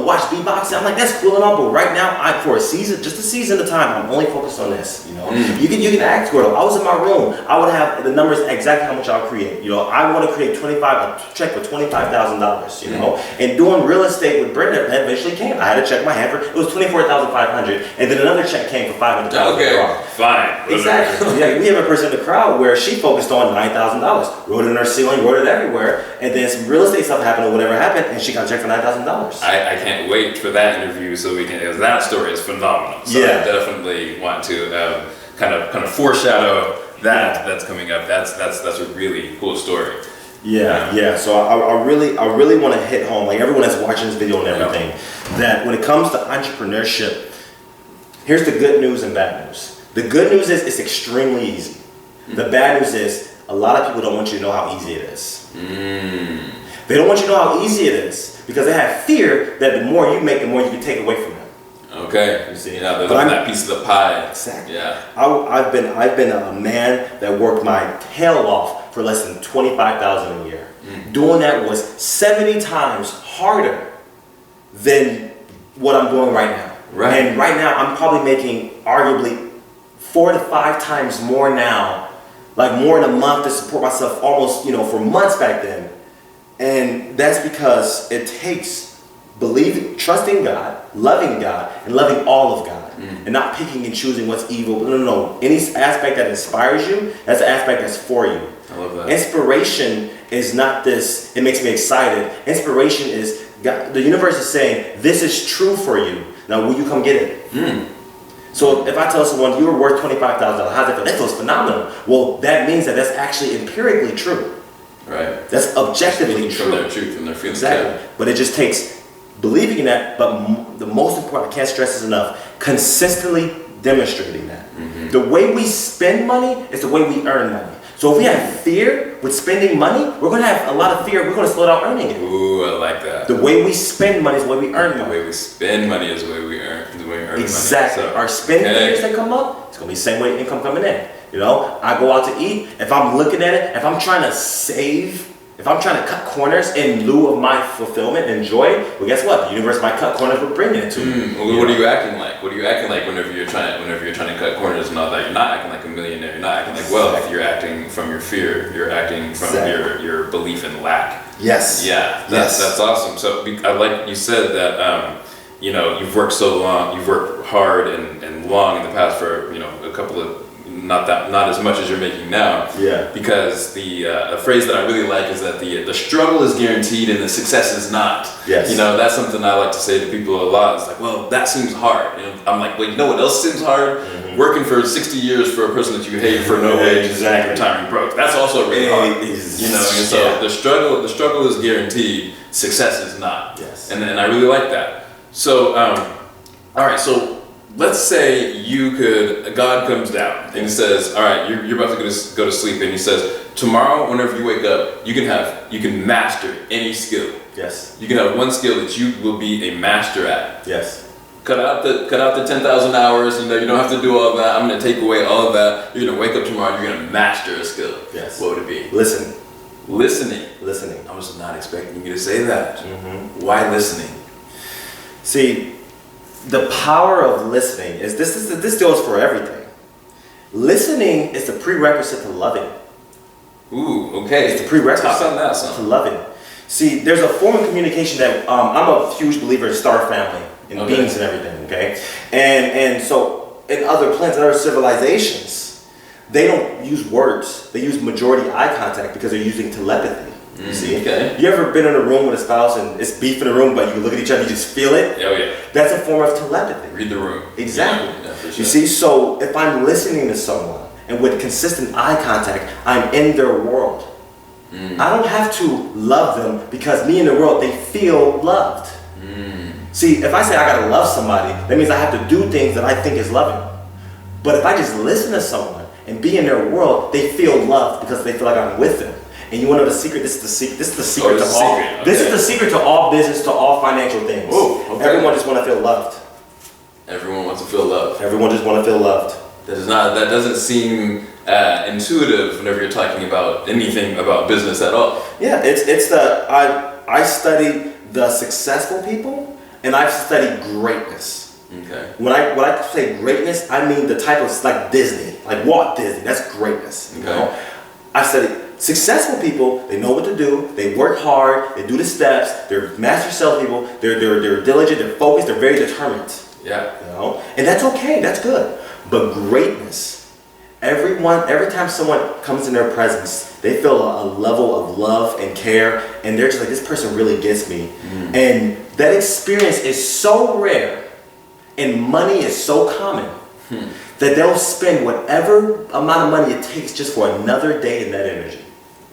watch beatboxing? I'm like, that's cool and all, but right now, just a season of time, I'm only focused on this, You can ask, Gordo. I was in my room. I would have the numbers exactly how much I'll create. I want to create a check for $25,000, And doing real estate with Brenda eventually came. I had a check my hand for, it was $24,500, and then another check came for $500. Okay, fine. Exactly. Yeah, we have a person in the crowd where she focused on $9,000, wrote it in her ceiling, wrote it everywhere, and then some real estate stuff happened or whatever happened, and she got a check for $9,000. I can't wait for that interview so we can. That story is phenomenal. So yeah. I definitely want to kind of foreshadow that's coming up. That's a really cool story. Yeah. So I really want to hit home, like everyone that's watching this video and everything, that when it comes to entrepreneurship, here's the good news and bad news. The good news is it's extremely easy. The bad news is a lot of people don't want you to know how easy it is. They don't want you to know how easy it is because they have fear that the more you make, the more you can take away from them. Okay. You see? Yeah, that piece of the pie. Exactly. Yeah. I've been a man that worked my tail off for less than $25,000 a year. Doing that was 70 times harder than what I'm doing right now. Right. And right now I'm probably making arguably 4 to 5 times more now, like more in a month to support myself almost, for months back then. And that's because it takes trusting God, and loving all of God, and not picking and choosing what's evil. No. Any aspect that inspires you, that's an aspect that's for you. I love that. Inspiration is not this, it makes me excited. Inspiration is, God, the universe is saying, this is true for you. Now will you come get it? So if I tell someone you were worth $25,000, how's that feel? That feels phenomenal. Well, that means that that's actually empirically true. Right. That's objectively true. From their truth and their feelings. Exactly. Yeah. But it just takes believing in that. But the most important, I can't stress this enough, consistently demonstrating that. The way we spend money is the way we earn money. So if we have fear with spending money, we're going to have a lot of fear. We're going to slow down earning it. Ooh, I like that. The way we spend money is the way we earn money. The way we spend money is the way we earn, exactly. money. So, our spending fears that come up, it's going to be the same way income coming in. You know, I go out to eat. If I'm looking at it, if I'm trying to save, if I'm trying to cut corners in lieu of my fulfillment and joy, well, guess what? The universe might cut corners with bringing it to me. Well, what are you acting like? What are you acting like whenever you're trying to cut corners and all that? You're not acting like a millionaire. You're not acting like wealth. You're acting from your fear. You're acting from your belief in lack. Yes. Yeah. That's awesome. So I like you said that. You know, you've worked so long. You've worked hard and long in the past for a couple of. Not as much as you're making now. Yeah. Because the phrase that I really like is that the struggle is guaranteed and the success is not. Yes. You know, that's something I like to say to people a lot. It's like, well, that seems hard. You know, I'm like, well, you know what else seems hard? Mm-hmm. Working for 60 years for a person that you hate for no wages and retiring broke. That's also really hard. You know, and so the struggle is guaranteed. Success is not. Yes. And I really like that. So, all right, so. Let's say God comes down and he says, all right, you're about to go to sleep, and he says, tomorrow, whenever you wake up, you can master any skill. Yes. You can have one skill that you will be a master at. Yes. Cut out the 10,000 hours, you don't have to do all that. I'm going to take away all of that. You're going to wake up tomorrow, you're going to master a skill. Yes. What would it be? Listening. I was not expecting you to say that. Mm-hmm. Why listening? See, the power of listening is this goes for everything. Listening is the prerequisite to loving. Ooh, okay. It's the prerequisite on that, son. to loving. See, there's a form of communication that I'm a huge believer in star family and beings and everything. Okay, and so in other planets, other civilizations, they don't use words. They use majority eye contact because they're using telepathy. You see? Okay. You ever been in a room with a spouse and it's beef in the room, but you can look at each other and you just feel it? Oh, yeah. That's a form of telepathy. Read the room. Exactly. Yeah, for sure. You see, so if I'm listening to someone and with consistent eye contact, I'm in their world. I don't have to love them because me in the world, they feel loved. See, if I say I gotta love somebody, that means I have to do things that I think is loving. But if I just listen to someone and be in their world, they feel loved because they feel like I'm with them. And you want to know the secret? This is the secret to all. Okay. This is the secret to all business, to all financial things. Ooh, okay. Everyone just want to feel loved. Everyone wants to feel loved. Everyone just want to feel loved. That doesn't seem intuitive whenever you're talking about anything about business at all. Yeah, I study the successful people, and I've studied greatness. Okay. When I say greatness, I mean the type of like Disney, like Walt Disney. That's greatness. You know, I studied. Successful people, they know what to do, they work hard, they do the steps, they're master salespeople, they're diligent, they're focused, they're very determined. Yeah. You know? And that's okay, that's good. But greatness, every time someone comes in their presence, they feel a level of love and care, and they're just like, this person really gets me. And that experience is so rare, and money is so common, that they'll spend whatever amount of money it takes just for another day in that energy.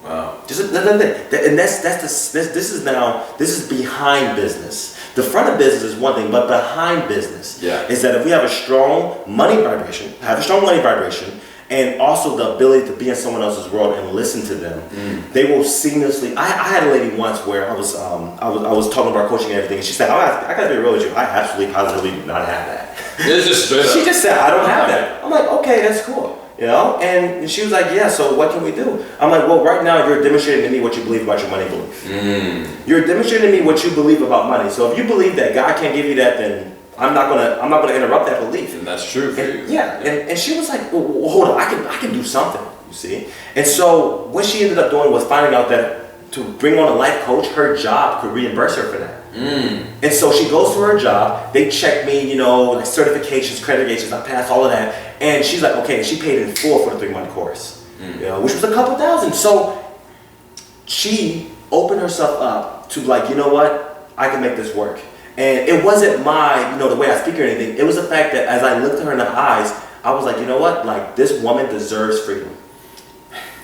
Wow. Just another day. And this is behind business. The front of business is one thing, but behind business is that if we have a strong money vibration, and also the ability to be in someone else's world and listen to them, they will seamlessly. I had a lady once where I was talking about coaching and everything, and she said, I gotta be real with you, I absolutely positively do not have that. It's just straight up. She just said, I don't have that. I'm like, okay, that's cool. You know, and she was like, yeah, so what can we do? I'm like, well, right now you're demonstrating to me what you believe about your money belief. You're demonstrating to me what you believe about money. So if you believe that God can't give you that, then I'm not gonna interrupt that belief. And that's true for you. Yeah, and she was like, well, hold on, I can do something, you see? And so what she ended up doing was finding out that to bring on a life coach, her job could reimburse her for that. And so she goes to her job, they check me, like certifications, accreditations, I passed all of that, and she's like, okay, and she paid in full for the 3-month course, which was a couple thousand. So she opened herself up to like, you know what, I can make this work. And it wasn't the way I speak or anything, it was the fact that as I looked at her in the eyes, I was like, you know what, like this woman deserves freedom.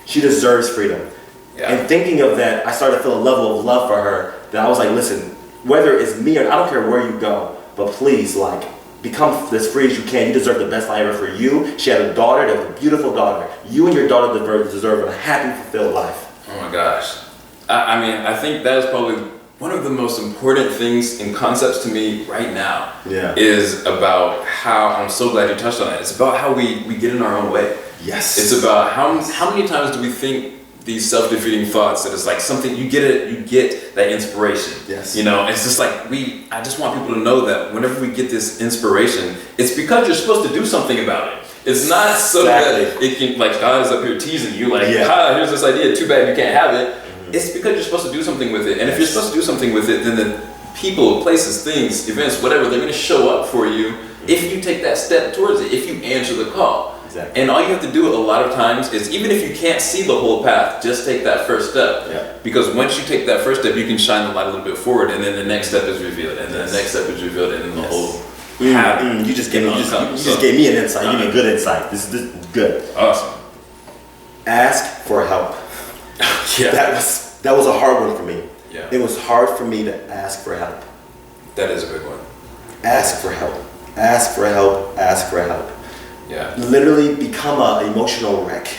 She deserves freedom. Yeah. And thinking of that, I started to feel a level of love for her that I was like, listen, whether it's me or I don't care where you go, but please, like, become as free as you can. You deserve the best life ever for you. She had a daughter that was a beautiful daughter. You and your daughter deserve a happy, fulfilled life. Oh my gosh. I mean, I think that is probably one of the most important things in concepts to me right now. Is about how, I'm so glad you touched on it. It's about how we get in our own way. Yes. It's about how many times do we think these self-defeating thoughts that it's like something, you get that inspiration. Yes. You know, it's just like I just want people to know that whenever we get this inspiration, it's because you're supposed to do something about it. It's not so that it can, like, God is up here teasing you, like, here's this idea, too bad you can't have it. It's because you're supposed to do something with it. And if you're supposed to do something with it, then the people, places, things, events, whatever, they're going to show up for you if you take that step towards it, if you answer the call. Exactly. And all you have to do a lot of times is, even if you can't see the whole path, just take that first step. Because once you take that first step, you can shine the light a little bit forward, and then the next step is revealed, and then the next step is revealed, and then the whole you just gave me an insight. You gave me a good insight. This is good. Awesome. Ask for help. That was a hard one for me. It was hard for me to ask for help. That is a big one. Ask for help. Ask for help. Ask for help. Literally become an emotional wreck.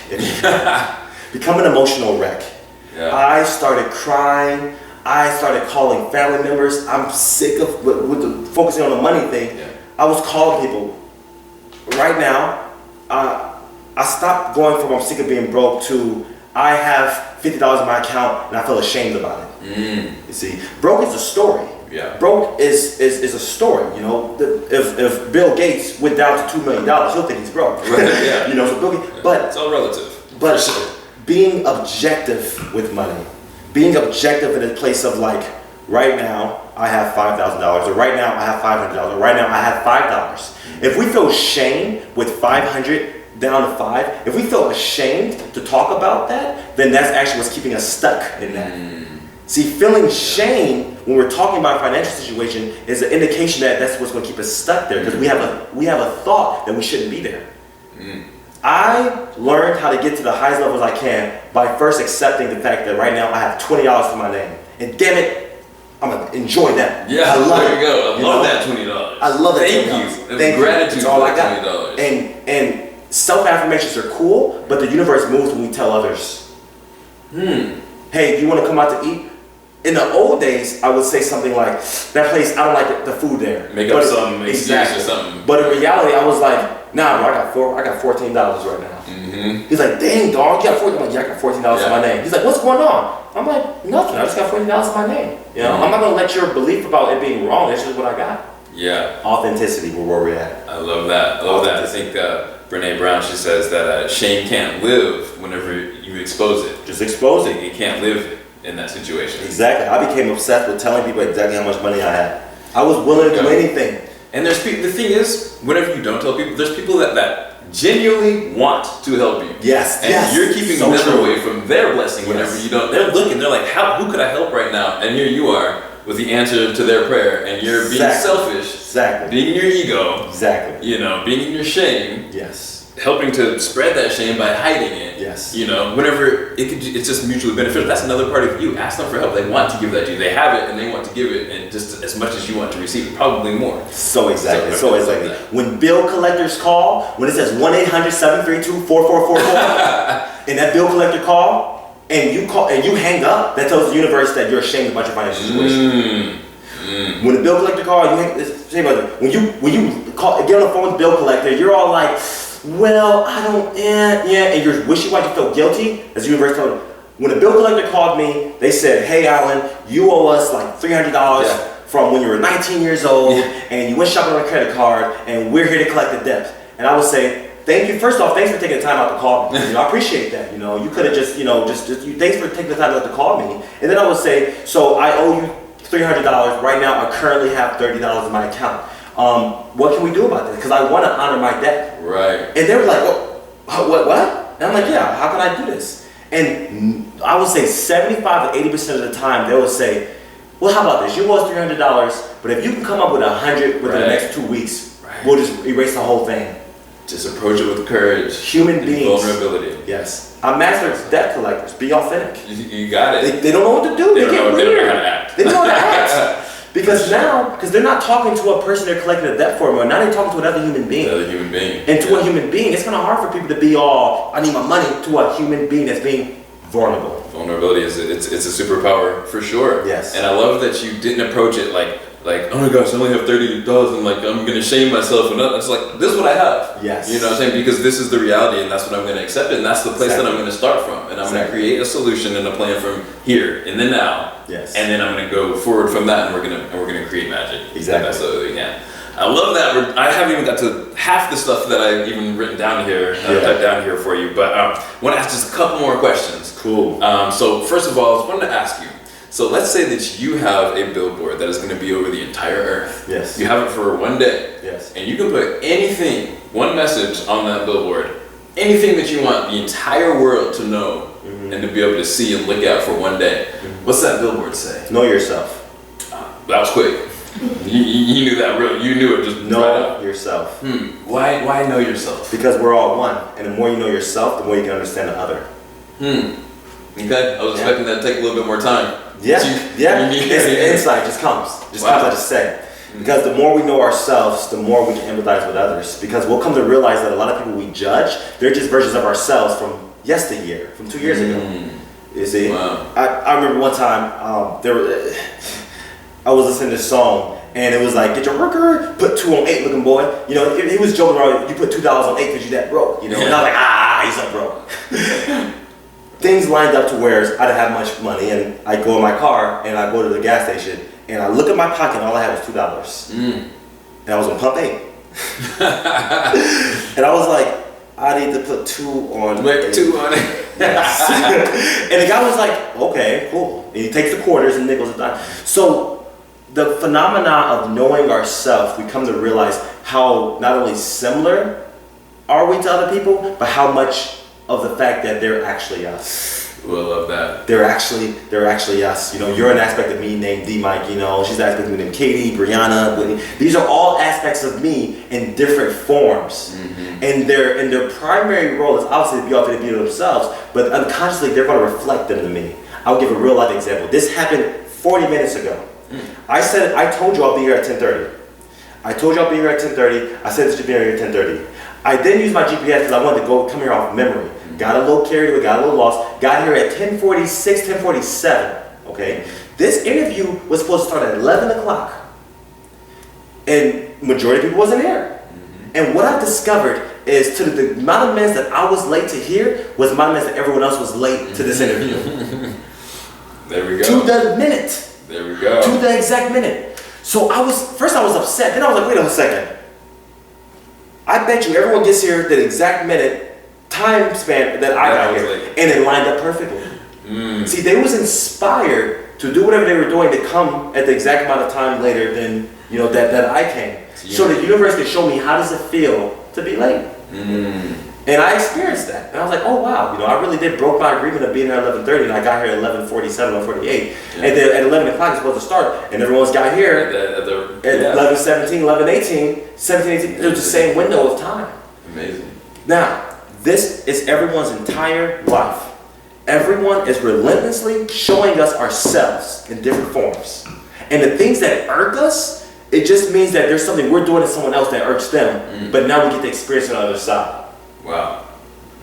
Become an emotional wreck. I started crying. I started calling family members. I'm sick of with focusing on the money thing. I was calling people. Right now, I stopped going from I'm sick of being broke to I have $50 in my account and I feel ashamed about it. You see, broke is a story. Broke is a story. You know, if Bill Gates went down to $2 million, he'll think he's broke. You know, so Bill Gates, but it's all relative. But being objective with money, being objective in a place of like, right now I have $5,000, or right now I have $500, or right now I have $5. If we feel shame with 500 down to 5, if we feel ashamed to talk about that, then that's actually what's keeping us stuck in that. See, feeling shame when we're talking about a financial situation is an indication that that's what's going to keep us stuck there, because we have a thought that we shouldn't be there. I learned how to get to the highest levels I can by first accepting the fact that right now I have $20 to my name, and damn it, I'm gonna enjoy that. I love there you go. I love that $20. I love that. Thank you. Thank gratitude for all I got. $20. And self-affirmations are cool, but the universe moves when we tell others. Hey, do you want to come out to eat? In the old days, I would say something like, that place, I don't like the food there. Make up some excuse or something. But in reality, I was like, nah, bro, I got $14 right now. He's like, dang, dog, you got $14. I'm like, yeah, I got $14 in my name. He's like, what's going on? I'm like, nothing, I just got $14 in my name. You know, I'm not going to let your belief about it being wrong, that's just what I got. Authenticity, where we're at. I love that. I think Brene Brown, she says that shame can't live whenever you expose it. Just expose it. It can't live in that situation. Exactly. I became obsessed with telling people exactly how much money I had. I was willing to do anything. And there's people, the thing is, whenever you don't tell people, there's people that genuinely want to help you. And you're keeping them away from their blessing whenever you don't. They're looking, they're like, who could I help right now? And here you are with the answer to their prayer, and you're being selfish, being in your ego, you know, being in your shame, helping to spread that shame by hiding it. You know, whenever it's just mutually beneficial. That's another part of you. Ask them for help. They want to give that to you. They have it and they want to give it, and just as much as you want to receive, probably more. So exactly. When bill collectors call, when it says 1-800-732-4444, and that bill collector call, and you hang up, that tells the universe that you're ashamed about your financial situation. When the bill collector calls, when you call, get on the phone with the bill collector, you're all like, well, I don't, and you're wishy-washy, feel guilty, as the universe told you. When the bill collector called me, they said, hey, Alan, you owe us like $300 from when you were 19 years old, and you went shopping on a credit card, and we're here to collect the debt. And I would say, thank you. First off, thanks for taking the time out to call me. You know, I appreciate that. You know, you could have just, thanks for taking the time out to call me. And then I would say, so I owe you $300. Right now, I currently have $30 in my account. What can we do about this? Because I want to honor my debt. And they were like, what? And I'm like, yeah, how can I do this? And I would say 75 to 80% of the time, they would say, well, how about this? You owe us $300, but if you can come up with 100 within the next 2 weeks, we'll just erase the whole thing. Just approach it with courage. Human beings. Vulnerability. Yes. I master debt collectors. Be authentic. You got it. They don't know what to do. They don't know how to act. They don't know how to act. Because they're not talking to a person they're collecting a debt for anymore. Now they're talking to another human being. And to a human being, it's kind of hard for people to be all, I need my money, to a human being that's being vulnerable. Vulnerability it's a superpower for sure. Yes. And I love that you didn't approach it like oh my gosh, I only have $30 and like I'm gonna shame myself and it's like this is what I have. Yes. You know what I'm saying? Because this is the reality and that's what I'm gonna accept it and that's the place that I'm gonna start from. And I'm gonna create a solution and a plan from here in the now. Yes. And then I'm gonna go forward from that and we're gonna create magic. Exactly. Absolutely, yeah. I love that. I haven't even got to half the stuff that I've even written down here, typed down here for you, but I want to ask just a couple more questions. Cool. So first of all, I wanted to ask you, so let's say that you have a billboard that is going to be over the entire earth. Yes. You have it for one day. Yes. And you can put anything, one message on that billboard, anything that you want the entire world to know and to be able to see and look at for one day. What's that billboard say? Know yourself. That was quick. You knew that real. You knew it just know right up. yourself. Why know yourself? Because we're all one, and the more you know yourself, the more you can understand the other. Okay, I was expecting that to take a little bit more time. Yeah, it's insight just comes. Comes out to say. Because the more we know ourselves, the more we can empathize with others. Because we'll come to realize that a lot of people we judge, they're just versions of ourselves from yesteryear, from 2 years ago. You see, I remember one time I was listening to this song, and it was like, get your worker, put 2 on 8, looking boy. You know, he was joking around, you put $2 on 8 because you're that broke, you know. And I was like, he's so broke. Things lined up to where I didn't have much money, and I go in my car, and I go to the gas station, and I look at my pocket, and all I had was $2. And I was on pump 8. And I was like, I need to put 2 on 8. 2 on 8. Yes. And the guy was like, okay, cool. And he takes the quarters and nickels and dimes. So the phenomena of knowing ourselves, we come to realize how not only similar are we to other people, but how much of the fact that they're actually us. Ooh, I love that. They're actually us. You know, you're an aspect of me named D Mike, you know, she's an aspect of me named Katie, Brianna, Whitney. These are all aspects of me in different forms. And their primary role is obviously to be authentic to themselves, but unconsciously they're going to reflect them to me. I'll give a real life example. This happened 40 minutes ago. I told you I'll be here at 10:30. I told you I'll be here at 10:30. I said this should be here at 10:30. I didn't use my GPS because I wanted to come here off memory. Got a little carried away, got a little lost. Got here at 10:46, 10:47. Okay. This interview was supposed to start at 11 o'clock. And majority of people wasn't here. And what I discovered is to the amount of minutes that I was late to here was the amount of minutes that everyone else was late to this interview. There we go. To the minute. There we go. To the exact minute. So first I was upset, then I was like, wait a second. I bet you everyone gets here the exact minute, time span that I got here, and it lined up perfectly. See, they was inspired to do whatever they were doing to come at the exact amount of time later than, you know, that I came. So the universe could show me how does it feel to be late. And I experienced that. And I was like, oh wow, you know, I really did broke my agreement of being here at 11:30, and I got here at 11:47 or 48. And then at 11 o'clock it's supposed to start, and everyone's got here at 11:17, 11:18, 17:18. It was the same window of time. Amazing. Now, this is everyone's entire life. Everyone is relentlessly showing us ourselves in different forms. And the things that irk us, it just means that there's something we're doing to someone else that irks them, but now we get to experience it on the other side. Wow.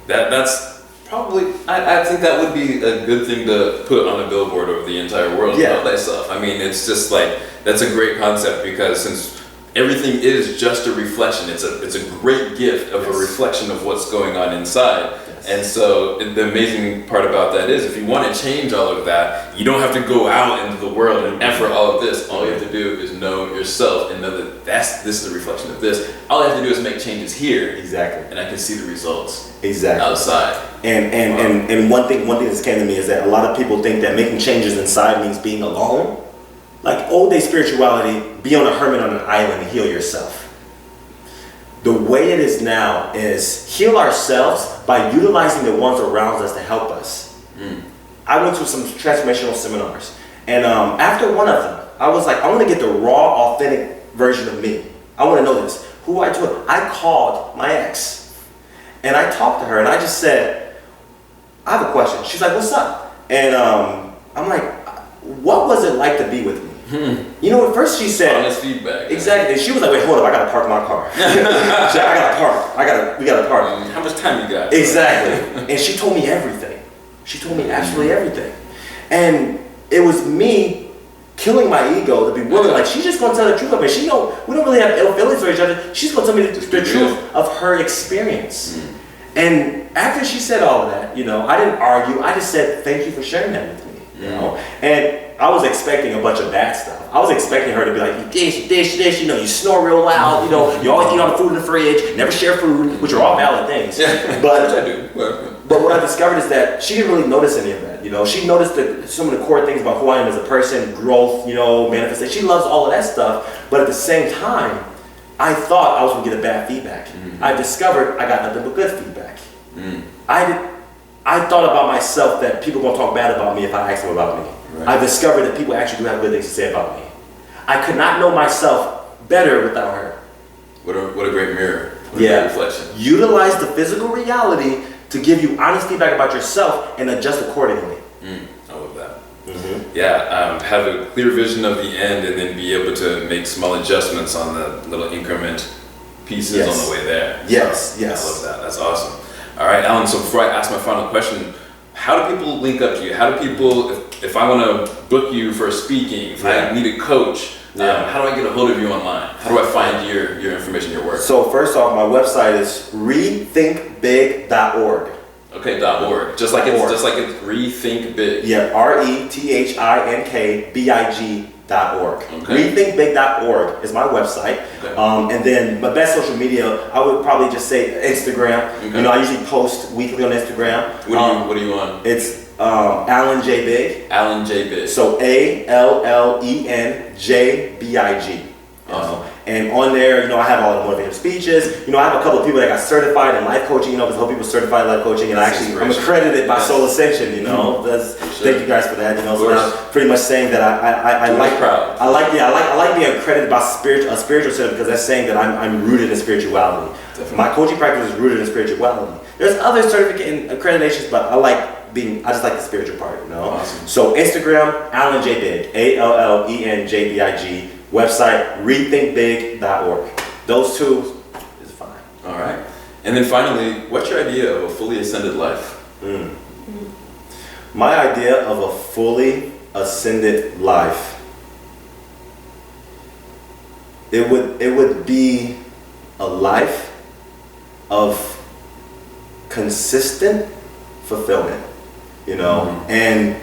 That's probably, I think that would be a good thing to put on a billboard over the entire world. About that stuff. I mean, it's just like, that's a great concept because since everything is just a reflection, it's a great gift of a reflection of what's going on inside. And so the amazing part about that is if you want to change all of that, you don't have to go out into the world and effort all of this. All you have to do is know yourself and know that this is a reflection of this. All you have to do is make changes here. Exactly. And I can see the results outside. And one thing that's came to me is that a lot of people think that making changes inside means being alone. Like old day spirituality, be on a hermit on an island and heal yourself. The way it is now is heal ourselves by utilizing the ones around us to help us. I went to some transformational seminars, and after one of them, I was like, I want to get the raw, authentic version of me. I want to know this. Who I told? I called my ex, and I talked to her, and I just said, I have a question. She's like, what's up? And I'm like, what was it like to be with me? You know, at first she said, honest feedback. Exactly. And she was like, wait, hold up, I gotta park my car. She said, I gotta park. We gotta park. How much time you got? Exactly. And she told me everything. She told me absolutely everything. And it was me killing my ego to be willing, like, she's just gonna tell the truth of me. She know we don't really have ill feelings for each other. She's gonna tell me the truth of her experience. And after she said all of that, you know, I didn't argue. I just said, thank you for sharing that with me, you know? And I was expecting a bunch of bad stuff. I was expecting her to be like, you dish, you know, you snore real loud, you know, you always eat all the food in the fridge, never share food, which are all valid things. But I do. But what I discovered is that she didn't really notice any of that, you know? She noticed some of the core things about who I am as a person, growth, you know, manifestation. She loves all of that stuff, but at the same time, I thought I was gonna get a bad feedback. I discovered I got nothing but good feedback. I thought about myself that people gonna talk bad about me if I ask them about me. Right. I discovered that people actually do have good things to say about me. I could not know myself better without her. What a great mirror. What a great reflection. Utilize the physical reality to give you honest feedback about yourself and adjust accordingly. I love that. Yeah, have a clear vision of the end and then be able to make small adjustments on the little increment pieces on the way there. Yes. I love that. That's awesome. All right, Alan, so before I ask my final question, how do people link up to you? How do people, if I want to book you for speaking, if I need a coach, how do I get a hold of you online? How do I find your information, your work? So first off, my website is rethinkbig.org. Okay, .org. Just like it's Rethink Big. Yeah, RETHINKBIG.org. Okay. Rethinkbig.org is my website. Okay. And then my best social media, I would probably just say Instagram. Okay. You know, I usually post weekly on Instagram. What are you on? It's Alan J Big. Alan J Big. So ALLENJBIG. Awesome. And on there, you know, I have all the motivational speeches. You know, I have a couple of people that got certified in life coaching, you know, because I help people certified in life coaching, and I'm accredited by Soul Ascension, you know. Thank you guys for that, you know. So I'm pretty much saying that I like being accredited by a spiritual certificate, because that's saying that I'm rooted in spirituality. Definitely. My coaching practice is rooted in spirituality. There's other certificate and accreditations, but I just like the spiritual part, you know. Awesome. So Instagram, Alan J Big, ALLENJBIG. Website, rethinkbig.org. Those two is fine. All right. And then finally, what's your idea of a fully ascended life? My idea of a fully ascended life, it would be a life of consistent fulfillment, you know, and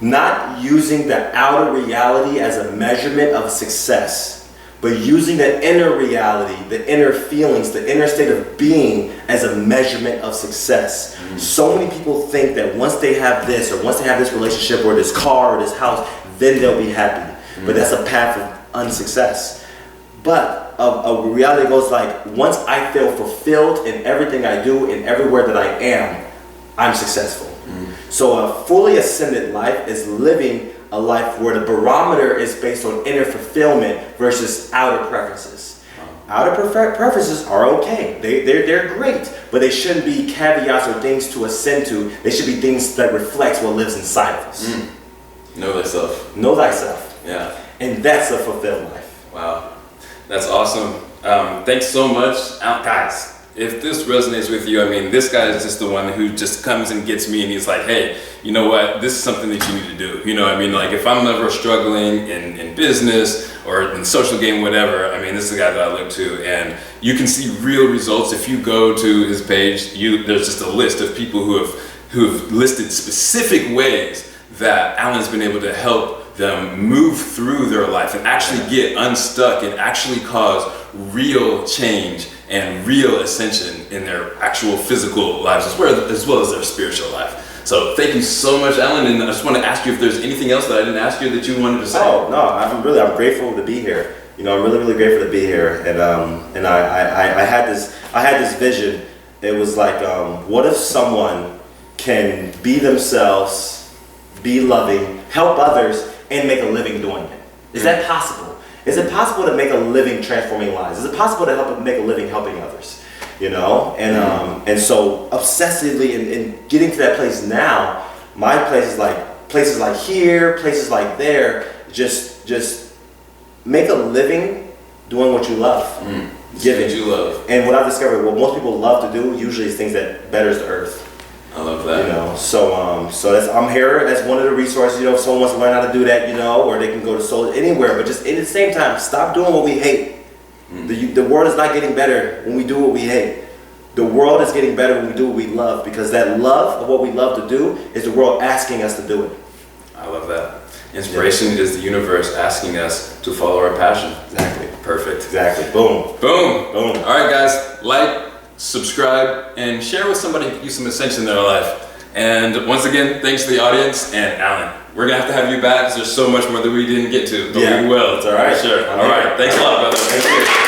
not using the outer reality as a measurement of success, but using the inner reality, the inner feelings, the inner state of being as a measurement of success. So many people think that once they have this, or once they have this relationship, or this car, or this house, then they'll be happy. But that's a path of unsuccess. But a reality goes like, once I feel fulfilled in everything I do, and everywhere that I am, I'm successful. So a fully ascended life is living a life where the barometer is based on inner fulfillment versus outer preferences. Outer preferences are okay. They're great, but they shouldn't be caveats or things to ascend to. They should be things that reflects what lives inside of us. Know thyself. Know thyself. Yeah. And that's a fulfilled life. Wow. That's awesome. Thanks so much. Guys, if this resonates with you, I mean, this guy is just the one who just comes and gets me, and he's like, hey, you know what, this is something that you need to do. You know, I mean, like, if I'm ever struggling in business or in social game, whatever, I mean, this is the guy that I look to, and you can see real results. If you go to his page, there's just a list of people who have listed specific ways that Alan's been able to help them move through their life and actually get unstuck and actually cause real change and real ascension in their actual physical lives as well as their spiritual life. So thank you so much, Alan, and I just want to ask you if there's anything else that I didn't ask you that you wanted to say. Oh no, I'm grateful to be here. You know, I'm really grateful to be here, and I had this vision. It was like, what if someone can be themselves, be loving, help others, and make a living doing it? Is that possible? Is it possible to make a living transforming lives? Is it possible to make a living helping others? You know, and so obsessively in getting to that place now, my places like here, places like there, just make a living doing what you love. Giving what you love. And what I've discovered, what most people love to do usually is things that betters the earth. I love that. You know, so that's, I'm here as one of the resources. You know, if someone wants to learn how to do that, you know, or they can go to soul anywhere. But just at the same time, stop doing what we hate. The world is not getting better when we do what we hate. The world is getting better when we do what we love, because that love of what we love to do is the world asking us to do it. I love that. Inspiration is the universe asking us to follow our passion. Exactly. Perfect. Exactly. Boom. Boom. Boom. All right, guys. Like, subscribe, and share with somebody who use some Ascension in their life. And once again, thanks to the audience. And Alan, we're going to have you back because there's so much more that we didn't get to. But we will. It's all right. Sure. All right. Thanks a lot, brother. Thank you.